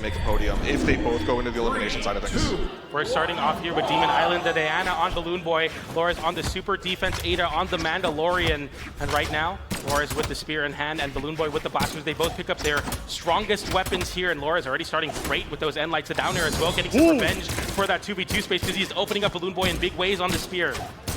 make a podium if they both go into the elimination side of things. We're starting off here with Demon Island, the Diana on BalloonBoy, Loras on the super defense, Ada on the Mandalorian, and right now, Loras with the spear in hand and BalloonBoy with the blasters. They both pick up their strongest weapons here, and Loras already starting great with those end lights down there as well, getting some revenge for that 2v2 space because he's opening up BalloonBoy in big ways on the spear.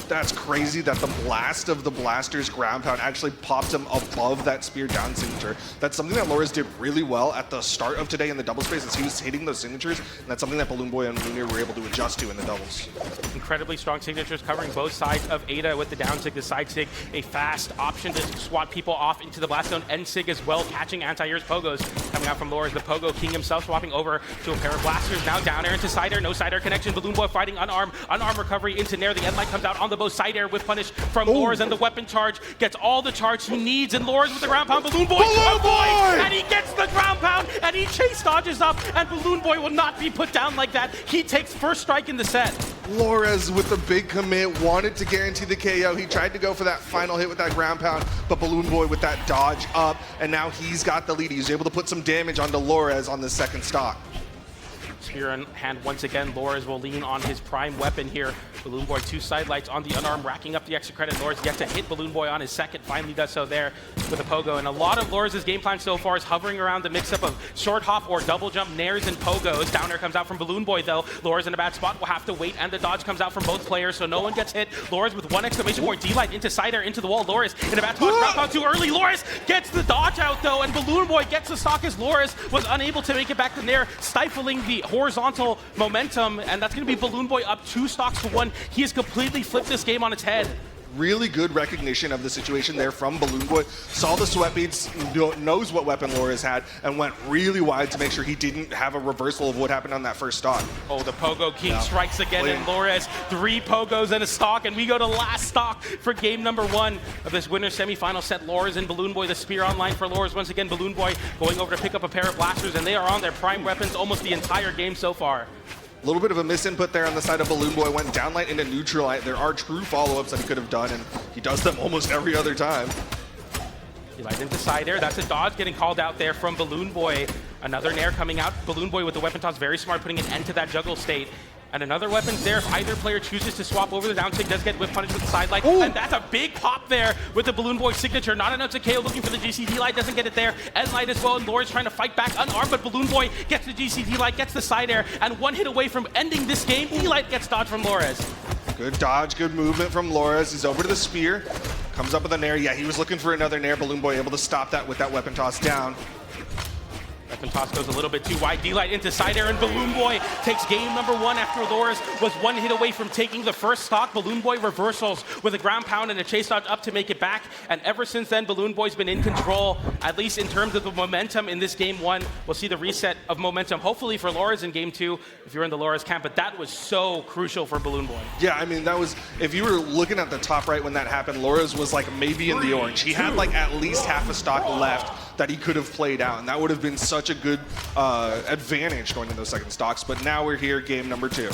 That's crazy that the blast of the blaster's ground pound actually popped him above that spear down signature. That's something that Loras did really well at the start of today in the double space as he was hitting those signatures, and that's something that BalloonBoy and Lunar were able to adjust to in the doubles. Incredibly strong signatures covering both sides of Ada with the down sig, the side sig, a fast option to swat people off into the blast zone, end sig as well, catching anti-airs pogos coming out from Loras. The pogo king himself swapping over to a pair of blasters, now down air into side air, no side air connection. BalloonBoy fighting unarmed recovery into Nair. The end light comes out on the bow side air with punish from Loras, and the weapon charge gets all the charge he needs, and Loras with the ground pound. BalloonBoy, and he gets the ground pound, and he chase dodges up, and BalloonBoy will not be put down like that. He takes first strike in the set. Loras with the big commit, wanted to guarantee the KO. He tried to go for that final hit with that ground pound, but BalloonBoy with that dodge up, and now he's got the lead. He's able to put some damage onto Loras on the second stock. Spear in hand once again. Loras will lean on his prime weapon here. BalloonBoy, two side lights on the unarmed, racking up the extra credit. Loras yet to hit BalloonBoy on his second, finally does so there with a pogo. And a lot of Loras' game plan so far is hovering around the mix-up of short hop or double jump, nairs and pogos. Down air comes out from BalloonBoy though. Loras in a bad spot, will have to wait, and the dodge comes out from both players, so no one gets hit. Loras with one exclamation point, D-light into side air, into the wall. Loras in a bad spot, drop out too early. Loras gets the dodge out though, and BalloonBoy gets the stock as Loras was unable to make it back to Nair, stifling the horizontal momentum, and that's going to be BalloonBoy up 2 stocks to 1. He has completely flipped this game on its head. Really good recognition of the situation there from BalloonBoy. Saw the sweat beads, knows what weapon Loras had, and went really wide to make sure he didn't have a reversal of what happened on that first stock. Oh, the Pogo King strikes again, and Loras 3 pogos and a stock, and we go to last stock for game number 1 of this winner's semifinal set. Loras and BalloonBoy, the spear online for Loras once again. BalloonBoy going over to pick up a pair of blasters, and they are on their prime weapons almost the entire game so far. A little bit of a misinput there on the side of BalloonBoy. Went down light into neutral light. There are true follow-ups that he could have done, and he does them almost every other time. He light into side air. That's a dodge getting called out there from BalloonBoy. Another nair coming out. BalloonBoy with the weapon toss, very smart, putting an end to that juggle state. And another weapon's there. If either player chooses to swap over, the down sig does get whip punished with the side light. And that's a big pop there with the BalloonBoy signature. Not enough to KO, looking for the GCD light, doesn't get it there. End light as well, and Loras trying to fight back unarmed, but BalloonBoy gets the GCD light, gets the side air, and one hit away from ending this game. D-light gets dodged from Loras. Good dodge, good movement from Loras. He's over to the spear, comes up with a nair. Yeah, he was looking for another nair. BalloonBoy able to stop that with that weapon toss down. Weapon toss goes a little bit too wide. D-light into side air, and BalloonBoy takes game number 1 after Loras was one hit away from taking the first stock. BalloonBoy reversals with a ground pound and a chase dodge up to make it back. And ever since then, BalloonBoy's been in control, at least in terms of the momentum in this game 1. We'll see the reset of momentum, hopefully for Loras in game 2, if you're in the Loras camp. But that was so crucial for BalloonBoy. Yeah, I mean, that was, if you were looking at the top right when that happened, Loras was like maybe in the orange. He had like at least half a stock left that he could have played out, and that would have been such a good advantage going into those second stocks. But now we're here, game number 2.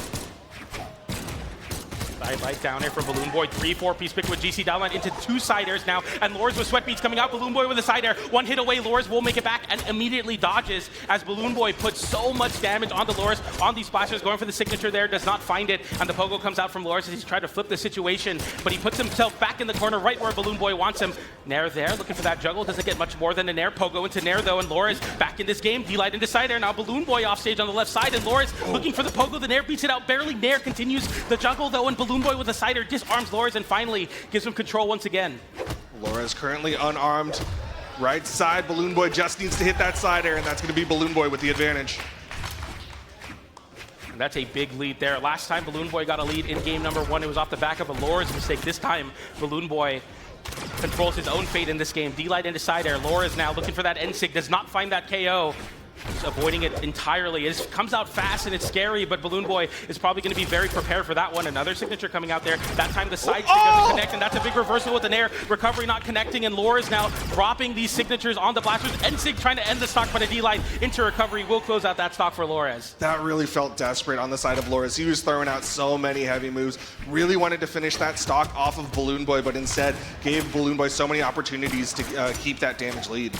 Side light down here from BalloonBoy. 3-4 piece pick with GC downline into 2 side airs now, and Loras with sweat beads coming out. BalloonBoy with a side air. One hit away. Loras will make it back and immediately dodges as BalloonBoy puts so much damage onto Loras on these splashers. Going for the signature there, does not find it, and the pogo comes out from Loras as he's trying to flip the situation, but he puts himself back in the corner right where BalloonBoy wants him. Nair there, looking for that juggle. Doesn't get much more than a nair. Pogo into nair though, and Loras back in this game. D-light into side air. Now BalloonBoy off stage on the left side, and Loras looking for the pogo. The nair beats it out barely. Nair continues the juggle though, and BalloonBoy with a side air disarms Loras and finally gives him control once again. Loras currently unarmed. Right side, BalloonBoy just needs to hit that side air, and that's going to be BalloonBoy with the advantage. And that's a big lead there. Last time BalloonBoy got a lead in game number 1, it was off the back of a Loras mistake. This time, BalloonBoy controls his own fate in this game. D-light into side air. Loras now looking for that end sig, does not find that KO. He's avoiding it entirely. It comes out fast and it's scary, but BalloonBoy is probably going to be very prepared for that one. Another signature coming out there. That time the side stick doesn't connect, and that's a big reversal with an air. Recovery not connecting, and Loras now dropping these signatures on the blasters. N-Sig trying to end the stock, but a D-light into recovery will close out that stock for Loras. That really felt desperate on the side of Loras. He was throwing out so many heavy moves. Really wanted to finish that stock off of BalloonBoy, but instead gave BalloonBoy so many opportunities to keep that damage lead.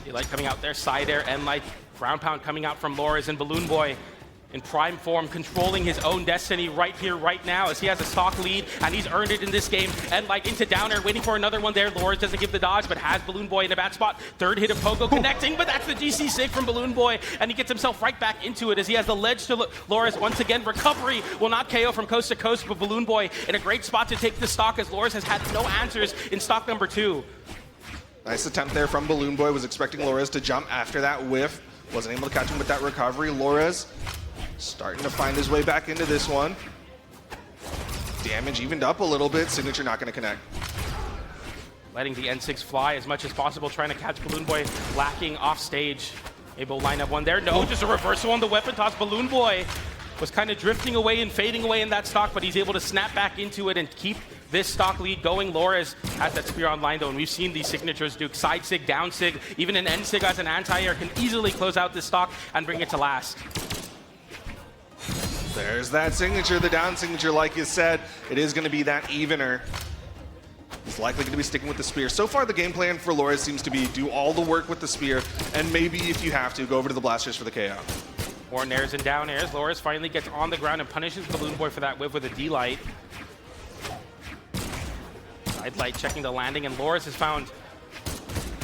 D-light coming out there, side air, and like Ground pound coming out from Loras, and BalloonBoy in prime form, controlling his own destiny right here, right now, as he has a stock lead, and he's earned it in this game. And like into down air, waiting for another one there. Loras doesn't give the dodge, but has BalloonBoy in a bad spot. Third hit of Pogo connecting, but that's the GC sig from BalloonBoy, and he gets himself right back into it as he has the ledge to Loras once again. Recovery will not KO from coast to coast, but BalloonBoy in a great spot to take the stock as Loras has had no answers in stock number 2. Nice attempt there from BalloonBoy. Was expecting Loras to jump after that whiff. Wasn't able to catch him with that recovery. Loras starting to find his way back into this one. Damage evened up a little bit. Signature not going to connect. Letting the N6 fly as much as possible, trying to catch BalloonBoy lacking off stage. Able to line up one there. No, just a reversal on the weapon toss. BalloonBoy was kind of drifting away and fading away in that stock, but he's able to snap back into it and keep this stock lead going. Loras has that spear online though, and we've seen these signatures do side sig, down sig, even an N sig as an anti-air can easily close out this stock and bring it to last. There's that signature, the down signature, like you said. It is going to be that evener. He's likely going to be sticking with the spear. So far, the game plan for Loras seems to be do all the work with the spear, and maybe if you have to, go over to the blasters for the KO. More nairs and down airs. Loras finally gets on the ground and punishes BalloonBoy for that whip with a D-Light. Side light checking the landing, and Loras has found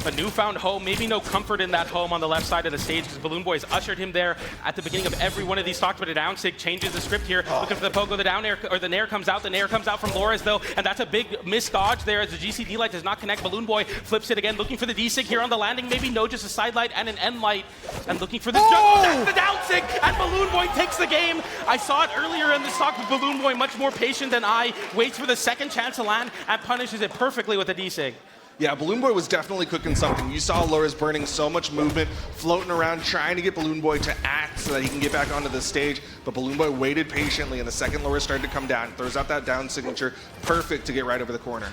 a newfound home, maybe no comfort in that home on the left side of the stage because BalloonBoy has ushered him there at the beginning of every one of these stocks, but a down sig changes the script here. Looking for the pogo, the down air, or the nair comes out. The nair comes out from Loras though, and that's a big missed dodge there as the GCD light does not connect. BalloonBoy flips it again, looking for the D sig here on the landing. Maybe no, just a side light and an N light, and looking for the that's the down sig, and BalloonBoy takes the game. I saw it earlier in the stock, but BalloonBoy much more patient than I, waits for the second chance to land and punishes it perfectly with a D sig. Yeah, BalloonBoy was definitely cooking something. You saw Loras burning so much movement, floating around, trying to get BalloonBoy to act so that he can get back onto the stage. But BalloonBoy waited patiently, and the second Loras started to come down, throws out that down signature, perfect to get right over the corner.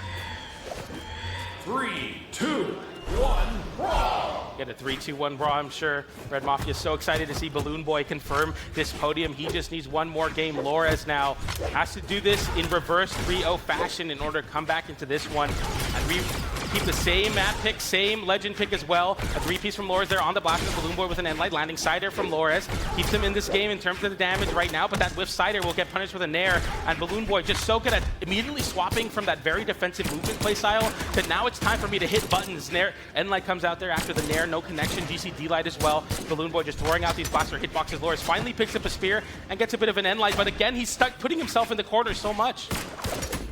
3, 2, 1, brawl! Get a 3-2-1 brawl, I'm sure. Red Mafia is so excited to see BalloonBoy confirm this podium. He just needs one more game. Loras now has to do this in reverse 3-0 fashion in order to come back into this one. And we keep the same map pick, same legend pick as well. A 3-piece from Loras there on the blaster. BalloonBoy with an end-light landing. Side-air from Loras. Keeps him in this game in terms of the damage right now, but that whiff side-air will get punished with a nair. And BalloonBoy just so good at immediately swapping from that very defensive movement play style to now it's time for me to hit buttons. Nair, end-light comes out there after the nair. No connection. GCD light as well. BalloonBoy just throwing out these blaster hitboxes. Loras finally picks up a spear and gets a bit of an end-light, but again, he's stuck putting himself in the corner so much.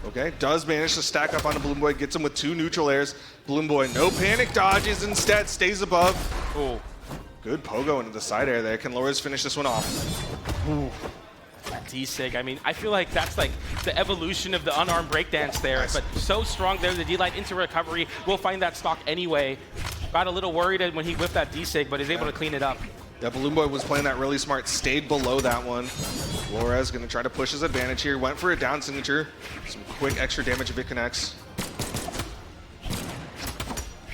Okay, does manage to stack up onto BalloonBoy, gets him with 2 neutral airs. BalloonBoy, no panic dodges, instead stays above. Ooh. Good pogo into the side air there. Can Loras finish this one off? Ooh. D-Sig, I mean, I feel like that's like the evolution of the unarmed breakdance there, nice. But so strong there, the D-Light into recovery. We'll find that stock anyway. Got a little worried when he whipped that D-Sig, but is able to clean it up. Yeah, BalloonBoy was playing that really smart, stayed below that one. Loras gonna try to push his advantage here, went for a down signature. Some quick extra damage if it connects.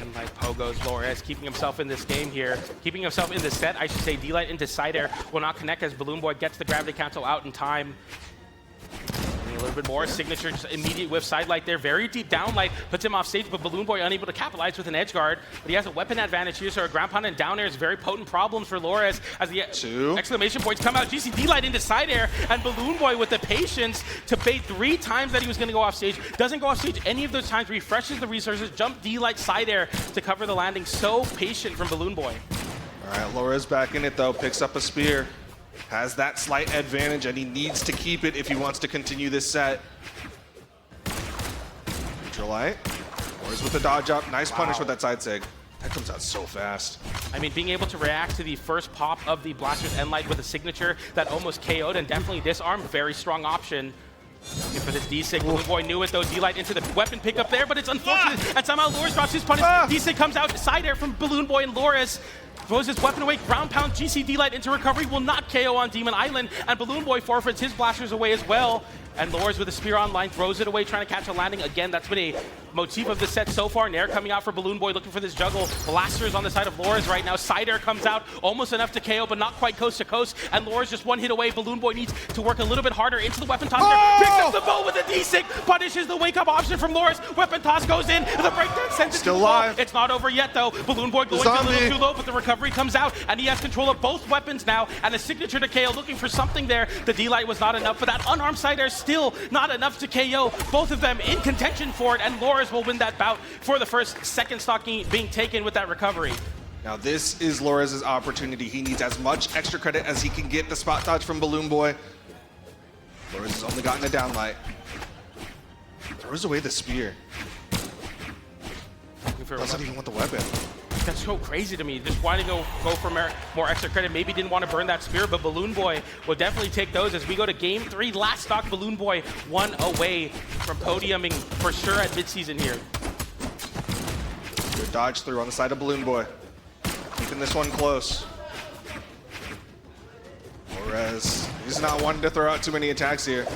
And like Pogo's Loras keeping himself in this game here, keeping himself in the set, I should say. D-Light into side air will not connect as BalloonBoy gets the gravity cancel out in time. A little bit more signature, just immediate whiff side light there, very deep down light, puts him off stage, but BalloonBoy unable to capitalize with an edge guard. But he has a weapon advantage here, so a ground pound and down air is very potent problems for Loras as the exclamation points come out. GCD light into side air, and BalloonBoy with the patience to bait 3 times that he was going to go off stage. Doesn't go off stage any of those times, refreshes the resources, jump D light side air to cover the landing. So patient from BalloonBoy. All right, Loras back in it though, picks up a spear. Has that slight advantage, and he needs to keep it if he wants to continue this set. Neutral light. Loras with the dodge up. Nice punish with that side sig. That comes out so fast. I mean, being able to react to the first pop of the blaster's end light with a signature that almost KO'd and definitely disarmed, very strong option. Looking for this D-Sig. BalloonBoy knew it though. D-Light into the weapon pickup there, but it's unfortunate. And somehow Loras drops his punish. D-Sig comes out side air from BalloonBoy, and Loras throws his weapon away. Ground pound GCD light into recovery will not KO on Demon Island, and BalloonBoy forfeits his blasters away as well. And Loras with a spear online throws it away, trying to catch a landing. Again, that's been a motif of the set so far. Nair coming out for BalloonBoy, looking for this juggle. Blasters on the side of Loras right now. Side air comes out, almost enough to KO, but not quite coast to coast. And Loras just 1 hit away. BalloonBoy needs to work a little bit harder into the weapon toss. Picks up the bow with a D-Sig, punishes the wake-up option from Loras. Weapon toss goes in. The breakdown sends it still to the wall. alive. It's not over yet though. BalloonBoy going a little too low, but the recovery comes out, and he has control of both weapons now, and a signature to KO, looking for something there. The D-Light was not enough, but that unarmed side air still not enough to KO. Both of them in contention for it, and Loras will win that bout for the first second stock being taken with that recovery. Now this is Loras' opportunity. He needs as much extra credit as he can get. The spot dodge from BalloonBoy. Loras has only gotten a downlight. Throws away the spear. Doesn't even want the weapon. That's so crazy to me. Just wanting to go for more extra credit. Maybe didn't want to burn that spear, but BalloonBoy will definitely take those as we go to game 3. Last stock, BalloonBoy 1 away from podiuming for sure at midseason here. Good dodge through on the side of BalloonBoy. Keeping this one close. Flores, he's not wanting to throw out too many attacks here.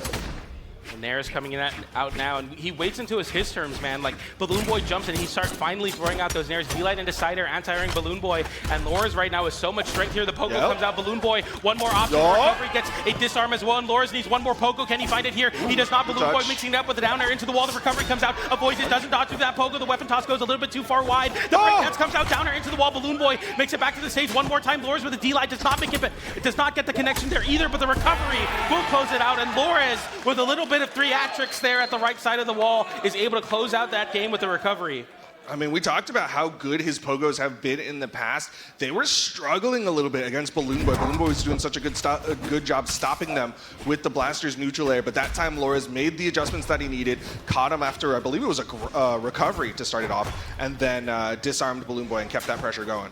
Nair's coming out now, and he waits until it's his terms, man. Like, BalloonBoy jumps and he starts finally throwing out those Nairs. D-Light into side air, anti-airing BalloonBoy, and Loras right now has so much strength here. The Pogo comes out, BalloonBoy, one more option. Recovery gets a disarm as well, and Loras needs one more Pogo. Can he find it here? He does not. BalloonBoy mixing it up with the down air into the wall. The recovery comes out, avoids it, doesn't dodge through that Pogo. The weapon toss goes a little bit too far wide. The breakdance comes out, down air into the wall. BalloonBoy makes it back to the stage one more time. Loras with a D-Light does not make it, but it does not get the connection there either, but the recovery will close it out, and Loras with a little bit of theatrics there at the right side of the wall is able to close out that game with the recovery. I mean, we talked about how good his Pogos have been in the past. They were struggling a little bit against BalloonBoy. BalloonBoy was doing such a good job stopping them with the Blaster's neutral air, but that time Loras made the adjustments that he needed, caught him after, I believe it was a recovery to start it off, and then disarmed BalloonBoy and kept that pressure going.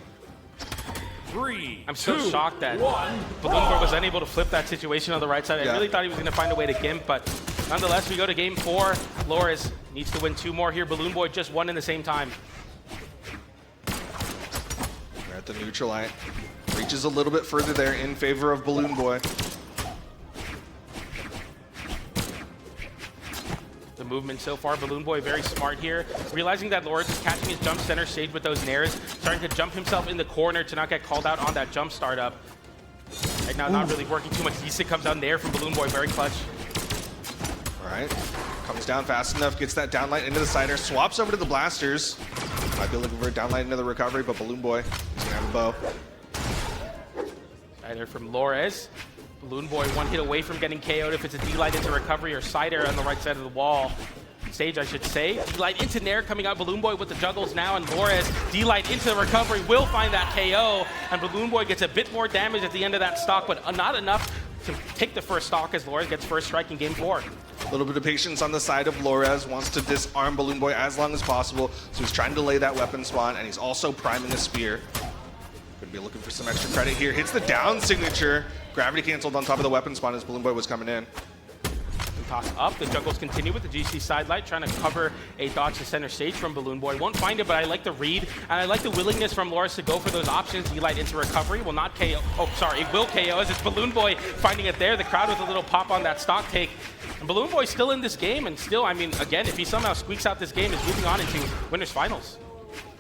3, I'm so 2, shocked that 1, BalloonBoy was unable to flip that situation on the right side. I really thought he was going to find a way to gimp, but nonetheless, we go to game 4. Loras needs to win 2 more here. BalloonBoy just won in the same time. We're at the neutral line. Reaches a little bit further there in favor of BalloonBoy. The movement so far, BalloonBoy very smart here. Realizing that Loras is catching his jump center stage with those Nairs, starting to jump himself in the corner to not get called out on that jump startup. Right now, not really working too much. D-Stick comes down there from BalloonBoy, very clutch. All right, comes down fast enough, gets that downlight into the sider, swaps over to the Blasters. Might be looking for a downlight into the recovery, but BalloonBoy is gonna have a bow. Sider from Loras. BalloonBoy 1 hit away from getting KO'd if it's a D-Light into recovery or side air on the right side of the wall. Stage, I should say. D-Light into Nair coming out. BalloonBoy with the juggles now, and Loras D-Light into the recovery will find that KO, and BalloonBoy gets a bit more damage at the end of that stock, but not enough to take the first stock as Loras gets first strike in game 4. A little bit of patience on the side of Loras, wants to disarm BalloonBoy as long as possible, so he's trying to delay that weapon spawn, and he's also priming the spear. Could be looking for some extra credit here. Hits the down signature. Gravity canceled on top of the weapon spawn as BalloonBoy was coming in. Toss up. The juggles continue with the GC sidelight, trying to cover a dodge to center stage from BalloonBoy. Won't find it, but I like the read, and I like the willingness from Loras to go for those options. D-Light into recovery will not KO. Oh, sorry, it will KO as it's BalloonBoy finding it there. The crowd with a little pop on that stock take. And BalloonBoy still in this game, and still, I mean, again, if he somehow squeaks out this game, is moving on into winners finals.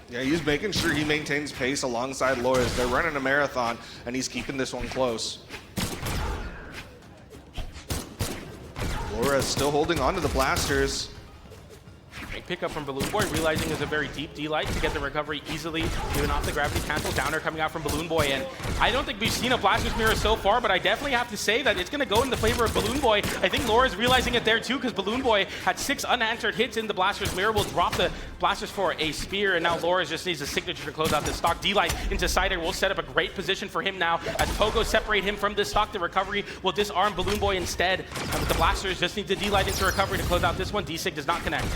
Yeah, he's making sure he maintains pace alongside Loras. They're running a marathon, and he's keeping this one close. Loras still holding on to the Blasters. Great pickup from BalloonBoy, realizing it's a very deep D-Light to get the recovery easily, even off the gravity cancel. Downer coming out from BalloonBoy, and I don't think we've seen a Blaster's Mirror so far, but I definitely have to say that it's going to go in the favor of BalloonBoy. I think Loras realizing it there too, because BalloonBoy had 6 unanswered hits in the Blaster's Mirror. Will drop the Blasters for a spear, and now Loras just needs a signature to close out this stock. D-Light into Cider will set up a great position for him now. As Pogo separate him from this stock, the recovery will disarm BalloonBoy instead. But the Blasters just need the D-Light into recovery to close out this one. D-Sig does not connect.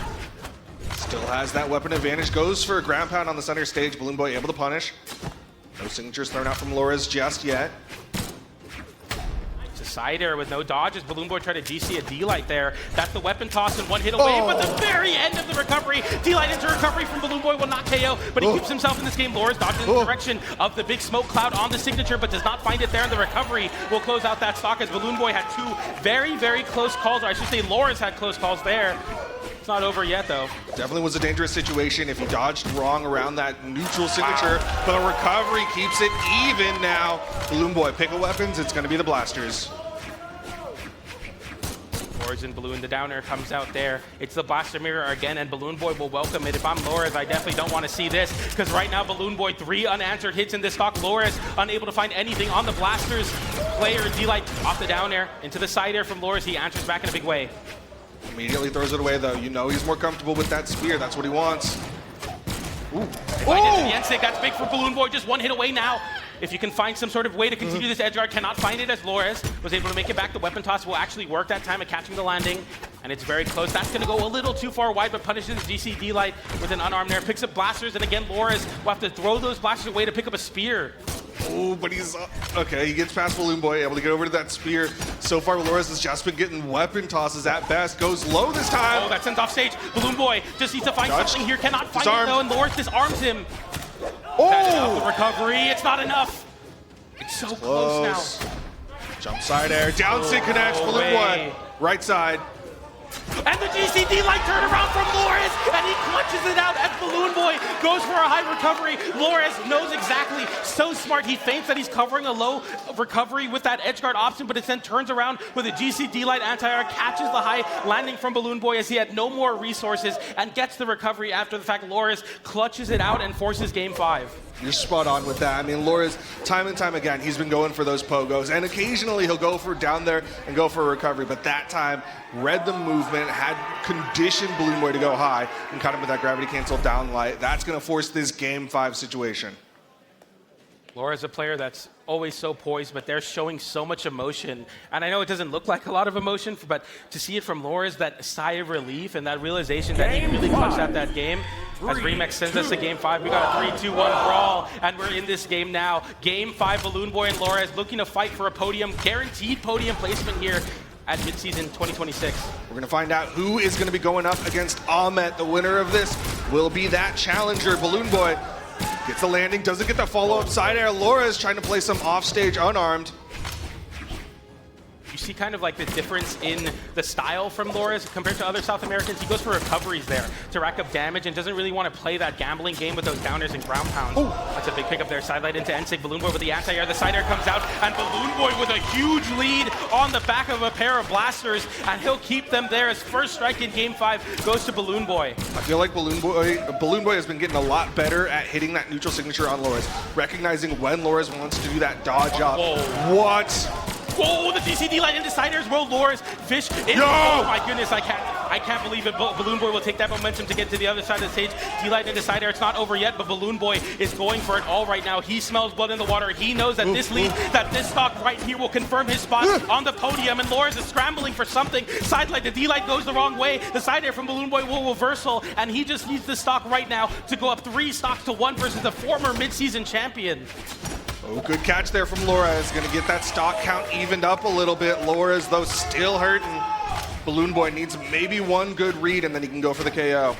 Still has that weapon advantage, goes for a ground pound on the center stage. BalloonBoy able to punish. No signatures thrown out from Loras just yet. It's a side air with no dodges. BalloonBoy tried to GC a D-Light there. That's the weapon toss and 1 hit away, but the very end of the recovery. D-Light into recovery from BalloonBoy will not KO, but he keeps himself in this game. Loras dodges in the direction of the big smoke cloud on the signature, but does not find it there, and the recovery will close out that stock as BalloonBoy had 2 very, very close calls, or I should say Loras had close calls there. It's not over yet, though. Definitely was a dangerous situation if he dodged wrong around that neutral signature, but a recovery keeps it even now. BalloonBoy, pick a weapons, it's going to be the Blasters. Lores and Balloon, the down air comes out there. It's the blaster mirror again, and BalloonBoy will welcome it. If I'm Lores, I definitely don't want to see this, because right now BalloonBoy 3 unanswered hits in this stock. Lores unable to find anything on the blasters. Player D-Light off the down air into the side air from Lores. He answers back in a big way. Immediately throws it away though. You know he's more comfortable with that spear. That's what he wants. Ooh. Right into the end stick. That's big for BalloonBoy. Just one hit away now. If you can find some sort of way to continue this edge guard, cannot find it as Lores was able to make it back. The weapon toss will actually work that time at catching the landing, and it's very close. That's going to go a little too far wide, but punishes GC D-Light with an unarmed air. Picks up blasters, and again, Lores will have to throw those blasters away to pick up a spear. Oh, but he's okay. He gets past BalloonBoy, able to get over to that spear. So far, Lores has just been getting weapon tosses at best. Goes low this time. Oh, that sends off stage. BalloonBoy just needs to find something here. Cannot find Disarmed. it though, and Lores disarms him. Oh! That's enough. The recovery. It's not enough. It's so close now. Jump side air. Down sync connects. BalloonBoy. Right side. And the GCD light turn around from Lores, and he clutches it out as BalloonBoy goes for a high recovery. Lores knows exactly, so smart. He thinks that he's covering a low recovery with that edge guard option, but it then turns around with a GCD light anti-air, catches the high landing from BalloonBoy as he had no more resources and gets the recovery after the fact. Lores clutches it out and forces game 5. You're spot on with that. I mean, Lores, time and time again, he's been going for those pogos, and occasionally he'll go for down there and go for a recovery, but that time, read the movement, had conditioned BalloonBoy to go high, and caught him with that gravity cancel down light. That's going to force this game 5 situation. Lores is a player that's always so poised, but they're showing so much emotion. And I know it doesn't look like a lot of emotion, but to see it from Lores, that sigh of relief and that realization that he really clutched out that game. As Remix sends us to game 5, we got a 3-2-1 brawl, and we're in this game now. Game 5, BalloonBoy and Lores looking to fight for a podium, guaranteed podium placement here at Midseason 2026. We're going to find out who is going to be going up against Ahmet. The winner of this will be that challenger. BalloonBoy gets the landing, doesn't get the follow-up side air. Lores trying to play some offstage unarmed. You see kind of like the difference in the style from Lores compared to other South Americans. He goes for recoveries there to rack up damage and doesn't really want to play that gambling game with those downers and ground pounds. Ooh. That's a big pickup there. Sidelight into NSIG. BalloonBoy with the anti-air. The side air comes out, and BalloonBoy with a huge lead on the back of a pair of blasters, and he'll keep them there. His first strike in game 5 goes to BalloonBoy. I feel like BalloonBoy has been getting a lot better at hitting that neutral signature on Lores, recognizing when Lores wants to do that dodge up. Whoa. What? Oh, the GCD light into side airs. Will Lores fish in? Oh my goodness, I can't believe it. BalloonBoy will take that momentum to get to the other side of the stage. D-light into side air. It's not over yet, but BalloonBoy is going for it all right now. He smells blood in the water. He knows that this lead, that this stock right here will confirm his spot on the podium, and Lores is scrambling for something. Sidelight, the D-light goes the wrong way. The side air from BalloonBoy will reversal, and he just needs the stock right now to go up 3 stocks to 1 versus the former midseason champion. Oh, good catch there from Lores. Going to get that stock count evened up a little bit. Lores, though, still hurting. BalloonBoy needs maybe one good read, and then he can go for the KO.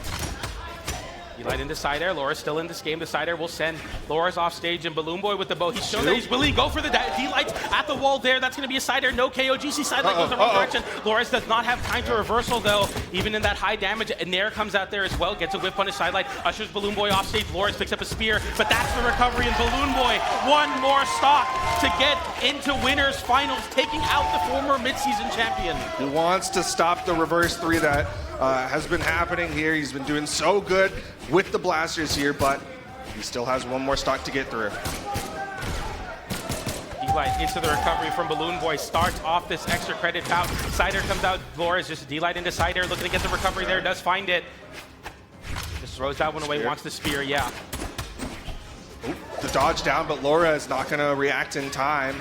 D-light into side air. Lores still in this game. The side air will send Lores off stage, and BalloonBoy with the bow. He's shown that he's willing to go for the D-lights at the wall there. That's going to be a side air. No KO. GC side light goes the wrong direction. Lores does not have time to reversal, though. Even in that high damage, Nair comes out there as well. Gets a whip on his side light. Ushers BalloonBoy off stage. Lores picks up a spear, but that's the recovery, and BalloonBoy one more stock to get into winners finals, taking out the former midseason champion. He wants to stop the reverse 3 that has been happening here. He's been doing so good with the blasters here, but he still has one more stock to get through. D-light into the recovery from BalloonBoy, starts off this extra credit bout. Side air comes out. Lores just D-light into side air, looking to get the recovery there, does find it. Just throws that one away, wants the spear, yeah. Ooh, the dodge down, but Lores not going to react in time.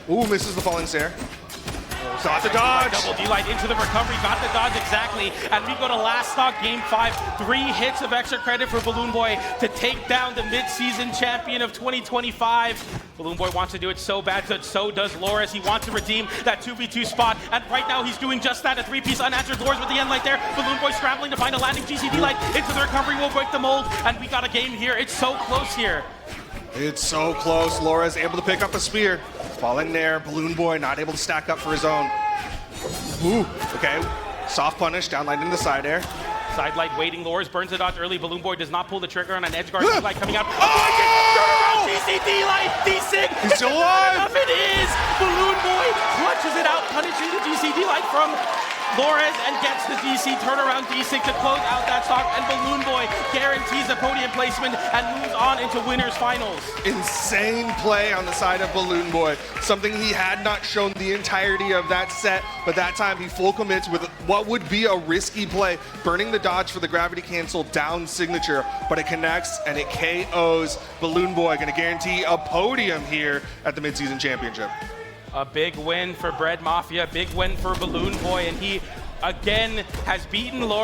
Ooh, misses the falling stare. Got the dodge. Double D-light into the recovery, got the dodge exactly. And we go to last stock, game 5. 3 hits of extra credit for BalloonBoy to take down the mid-season champion of 2025. BalloonBoy wants to do it so bad, but so does Lores. He wants to redeem that 2v2 spot, and right now he's doing just that. A 3-piece unanswered Lores with the end light there. BalloonBoy scrambling to find a landing. GCD light into the recovery will break the mold, and we got a game here. It's so close here. It's so close. Lores able to pick up a spear. Falling there. BalloonBoy not able to stack up for his own. Ooh, okay. Soft punish, downlight into the side air. Side light waiting. Lores burns the dodge early. BalloonBoy does not pull the trigger on an edge guard. D-light coming out. Oh! GCD light. D-sig. He's still alive. It is. BalloonBoy clutches it out, punishing the GC DC D-Light from Lores and gets the DC turnaround D-Sync to close out that stock, and BalloonBoy guarantees a podium placement and moves on into winners finals. Insane play on the side of BalloonBoy, something he had not shown the entirety of that set, but that time he full commits with what would be a risky play, burning the dodge for the gravity cancel down signature, but it connects and it KOs BalloonBoy, going to guarantee a podium here at the Midseason Championship. A big win for Bread Mafia, big win for BalloonBoy, and he again has beaten Lores.